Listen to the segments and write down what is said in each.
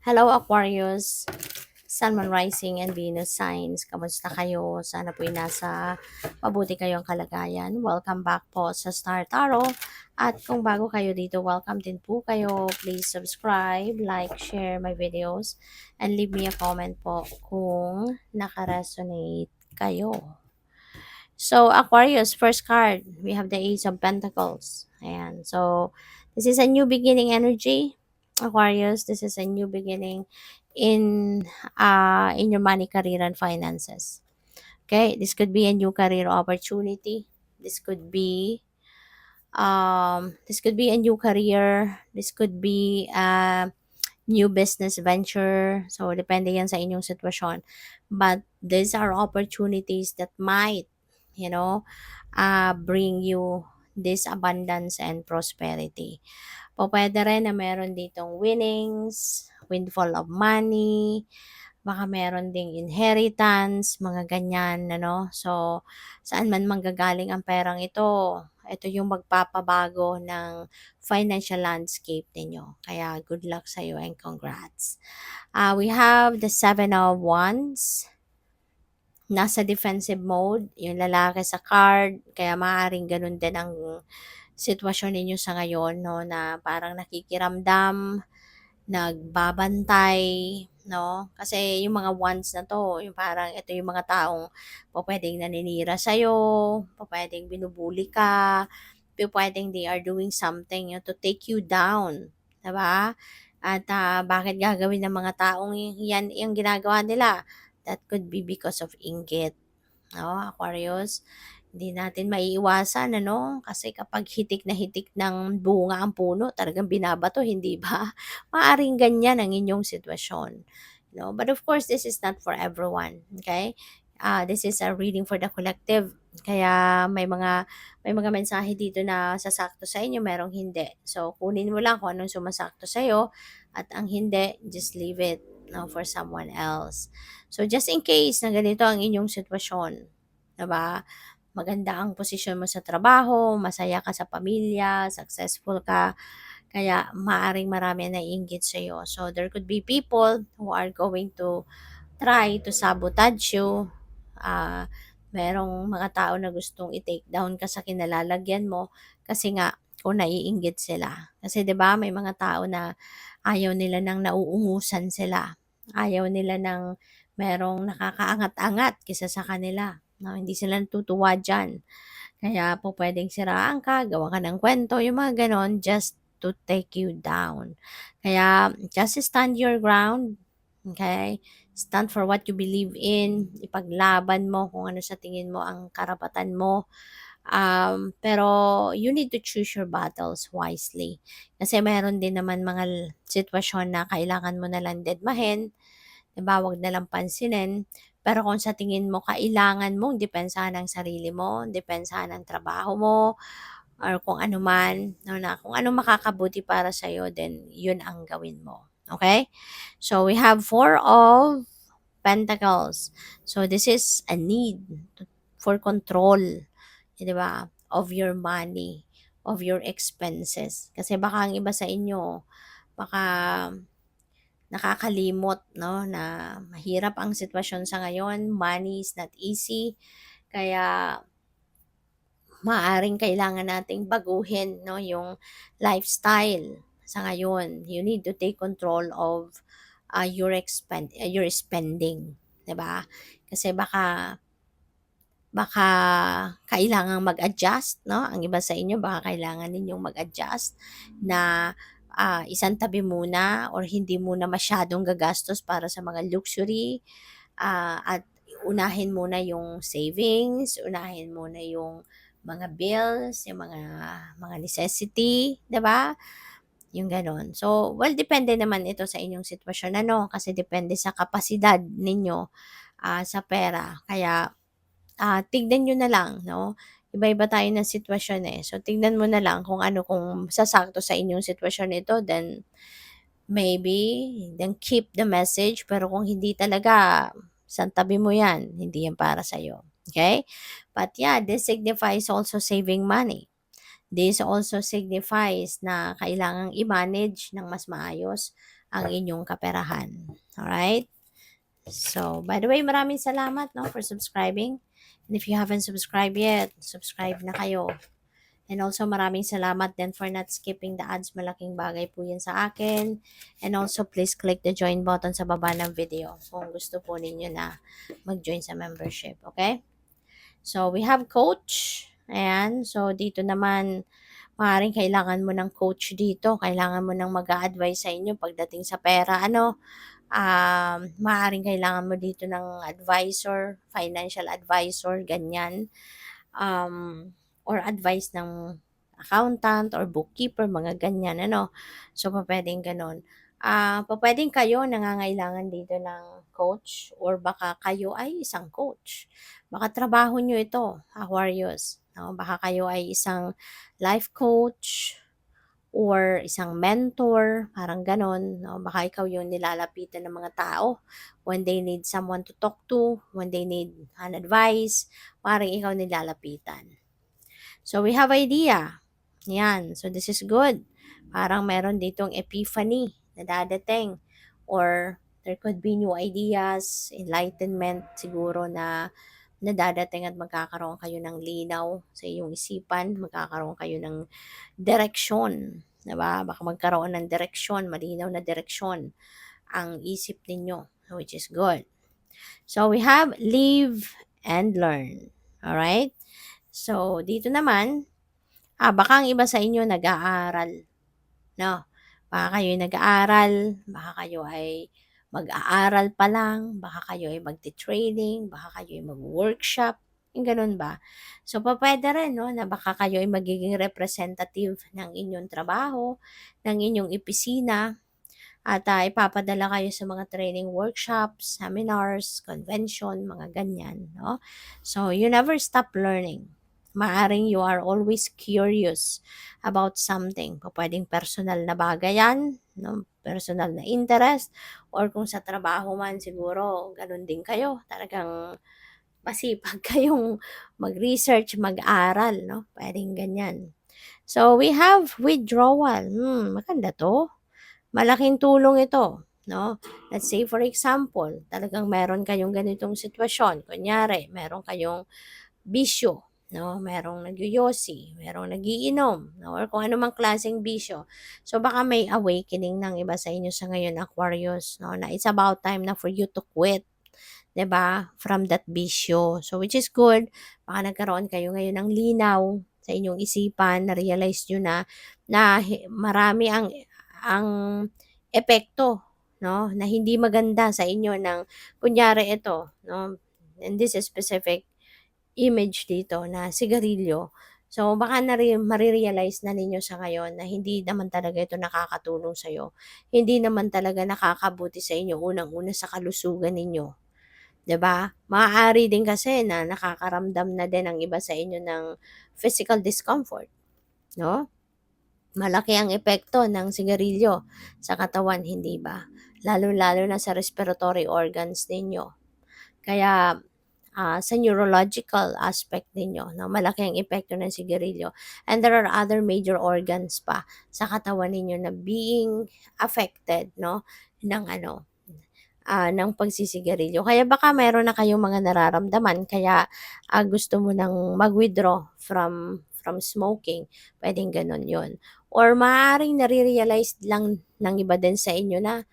Hello Aquarius, Sun, Moon, Rising, and Venus signs. Kamusta kayo? Sana po'y nasa mabuti kayong kalagayan. Welcome back po sa Star Tarot. At kung bago kayo dito, welcome din po kayo. Please subscribe, like, share my videos, and leave me a comment po kung nakaresonate kayo. So, Aquarius, first card, we have the Ace of Pentacles. Ayan. So, this is a new beginning energy. Aquarius, this is a new beginning in your money, career, and finances. Okay, this could be a new career opportunity. This could be a new career. This could be a new business venture. So, depende yan sa inyong sitwasyon. But these are opportunities that might, bring you this abundance and prosperity. Po pwede rin na meron ditong winnings, windfall of money, baka meron ding inheritance, mga ganyan, ano. So, saan man manggagaling ang perang ito yung magpapabago ng financial landscape ninyo. Kaya good luck sa iyo and congrats. We have the Seven of Wands. Nasa defensive mode, yung lalaki sa card, kaya maaaring ganun din ang sitwasyon ninyo sa ngayon, no, na parang nakikiramdam, nagbabantay, no? Kasi yung mga wands na to, yung parang ito yung mga taong pwedeng naninira sa'yo, pwedeng binubuli ka, pwedeng they are doing something, to take you down. Diba? At bakit gagawin ng mga taong yan yung ginagawa nila? That could be because of inggit. No, Aquarius? Hindi natin maiiwasan, ano? Kasi kapag hitik na hitik ng bunga ang puno, talagang binabato, hindi ba? Maaring ganyan ang inyong sitwasyon. No? But of course, this is not for everyone. Okay? This is a reading for the collective. Kaya may mga mensahe dito na sasakto sa inyo, merong hindi. So, kunin mo lang kung anong sumasakto sa iyo at ang hindi, just leave it, no, for someone else. So, just in case na ganito ang inyong sitwasyon, diba? Maganda ang posisyon mo sa trabaho, masaya ka sa pamilya, successful ka, kaya maaring marami na naiinggit sa iyo. So, there could be people who are going to try to sabotage you. Merong mga tao na gustong i-take down ka sa kinalalagyan mo kasi nga kung naiinggit sila. Kasi 'di ba may mga tao na ayaw nila nang nauungusan sila. Ayaw nila ng merong nakakaangat-angat kaysa sa kanila. No, hindi sila natutuwa diyan. Kaya po pwedeng siraan ka, gawa ka ng kwento, yung mga ganon, just to take you down. Kaya just stand your ground. Okay? Stand for what you believe in. Ipaglaban mo kung ano sa tingin mo ang karapatan mo. Pero you need to choose your battles wisely. Kasi meron din naman mga sitwasyon na kailangan mo na lang dedmahin. Diba? Huwag na lang pansinin. Pero kung sa tingin mo kailangan mong depensahan ang sarili mo, depensahan ang trabaho mo, or kung ano man, no, na kung ano makakabuti para sa iyo, then yun ang gawin mo. Okay? So we have Four of Pentacles. So this is a need for control, di ba? Of your money, of your expenses. Kasi baka ang iba sa inyo, baka nakakalimot, no, na mahirap ang sitwasyon sa ngayon, money is not easy, kaya maaring kailangan nating baguhin, no, yung lifestyle sa ngayon. You need to take control of your spending, 'di ba? Kasi baka kailangang mag-adjust, no? Ang iba sa inyo baka kailangan ninyong mag-adjust na isang tabi muna or hindi muna masyadong gagastos para sa mga luxury, at unahin muna yung savings, unahin muna yung mga bills, yung mga necessity, 'di ba? Yung gano'n. So, well, depende naman ito sa inyong sitwasyon, ano, kasi depende sa kapasidad ninyo sa pera. Kaya tignan niyo na lang, 'no? Iba-iba tayo ng sitwasyon, eh. So, tignan mo na lang kung ano, kung sasakto sa inyong sitwasyon ito, then maybe, then keep the message. Pero kung hindi talaga, santabi mo 'yan, hindi 'yan para sa'yo, okay? But yeah, this signifies also saving money. This also signifies na kailangang i-manage ng mas maayos ang inyong kaperahan. Alright? So, by the way, maraming salamat no, for subscribing. And if you haven't subscribed yet, subscribe na kayo. And also, maraming salamat din for not skipping the ads. Malaking bagay po yun sa akin. And also, please click the join button sa baba ng video kung gusto po ninyo na mag-join sa membership. Okay? So, we have coach. Ayan. So, dito naman, maaaring kailangan mo ng coach dito. Kailangan mo ng mag-a-advise sa inyo pagdating sa pera. Maaaring kailangan mo dito ng advisor, financial advisor, ganyan. Or advice ng accountant or bookkeeper, mga ganyan, So, pwedeng ganun. Pwedeng kayo nangangailangan dito ng coach or baka kayo ay isang coach. Baka trabaho nyo ito, Aquarius. No? Baka kayo ay isang life coach or isang mentor, parang ganon. No? Baka ikaw yung nilalapitan ng mga tao when they need someone to talk to, when they need an advice, parang ikaw nilalapitan. So, we have idea. Yan. So, this is good. Parang meron ditong epiphany na dadating. Or, there could be new ideas, enlightenment siguro na dadating at magkakaroon kayo ng linaw sa iyong isipan, magkakaroon kayo ng direksyon. Diba? Baka magkaroon ng direksyon, malinaw na direksyon ang isip ninyo, which is good. So, we have live and learn. Alright? So, dito naman, baka ang iba sa inyo nag-aaral, no? Baka kayo nag-aaral, baka kayo ay mag-aaral pa lang, baka kayo ay magti-training, baka kayo ay mag-workshop, yung ganun ba? So, pwede rin, no, na baka kayo ay magiging representative ng inyong trabaho, ng inyong opisina, at ipapadala kayo sa mga training workshops, seminars, convention, mga ganyan, no? So, you never stop learning. Maaring you are always curious about something. Pwedeng personal na bagay yan, no? Personal na interest, or kung sa trabaho man siguro, ganun din kayo. Talagang masipag kayong mag-research, mag-aral, no? Pwedeng ganyan. So, we have withdrawal. Maganda to. Malaking tulong ito, no? Let's say for example, talagang meron kayong ganitong sitwasyon. Kunyari, meron kayong bisyo, no? Merong nagyoyosi, merong nagiinom, no? Or kung anumang klaseng bisyo. So, baka may awakening ng iba sa inyo sa ngayon, Aquarius, no? Na it's about time na for you to quit, 'di ba? From that bisyo. So, which is good. Baka nagkaroon kayo ngayon ng linaw sa inyong isipan, na-realize nyo na marami ang epekto, no? Na hindi maganda sa inyo ng, kunyari ito, no? And this is specific image dito na sigarilyo. So, baka marirealize na ninyo sa ngayon na hindi naman talaga ito nakakatulong sa'yo. Hindi naman talaga nakakabuti sa inyo, unang-una sa kalusugan ninyo. 'Di ba? Maaari din kasi na nakakaramdam na din ang iba sa inyo ng physical discomfort, no? Malaki ang epekto ng sigarilyo sa katawan, hindi ba? Lalo-lalo na sa respiratory organs ninyo. Kaya sa neurological aspect ninyo, no, malaki ang epekto ng sigarilyo. And there are other major organs pa sa katawan ninyo na being affected, no, ng ng pagsisigarilyo. Kaya baka meron na kayong mga nararamdaman, kaya gusto mo nang mag-withdraw from smoking. Pwedeng ganun yon. Or maaaring nare-realize lang ng iba din sa inyo na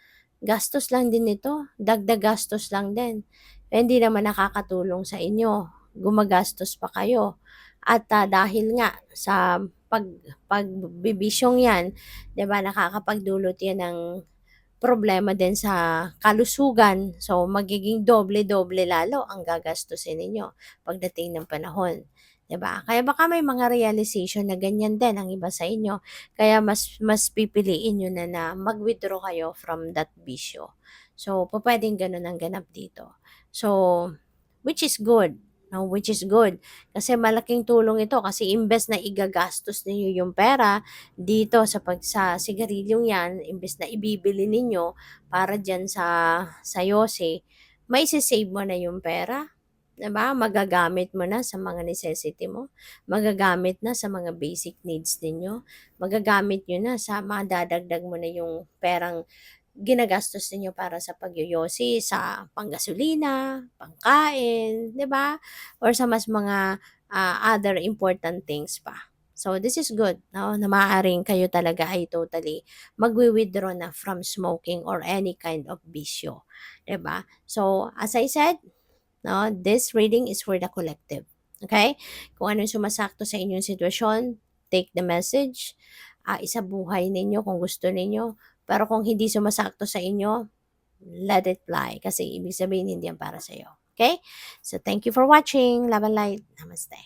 gastos lang din ito, dagdag gastos lang din. Hindi naman nakakatulong sa inyo, gumagastos pa kayo. At dahil nga sa pagbibisyong yan, 'di ba, nakakapagdulot yan ng problema din sa kalusugan. So, magiging doble-doble lalo ang gagastusin ninyo pagdating ng panahon. 'Di ba? Kaya baka may mga realization na ganyan din ang iba sa inyo. Kaya mas pipiliin nyo na mag-withdraw kayo from that bisyo. So, pwedeng ganun ang ganap dito. So, which is good. No, which is good. Kasi malaking tulong ito kasi imbes na igagastos ninyo yung pera dito sa sigarilyong yan, imbes na ibibili ninyo para dyan sa yose, may save mo na yung pera. Diba? Magagamit mo na sa mga necessity mo. Magagamit na sa mga basic needs ninyo. Magagamit nyo na sa mga dadagdag mo na yung perang ginagastos ninyo para sa pagyoyosi, sa panggasolina, pangkain, 'di ba? Or sa mas mga other important things pa. So, this is good, no? Na maaaring kayo talaga ay totally magwi-withdraw na from smoking or any kind of bisyo, 'di ba? So, as I said, no, this reading is for the collective. Okay? Kung anong sumasakto sa inyong sitwasyon, take the message. Isabuhay ninyo kung gusto ninyo. Pero kung hindi sumasakto sa inyo, let it fly. Kasi ibig sabihin, hindi yan para sa'yo. Okay? So, thank you for watching. Love and light. Namaste.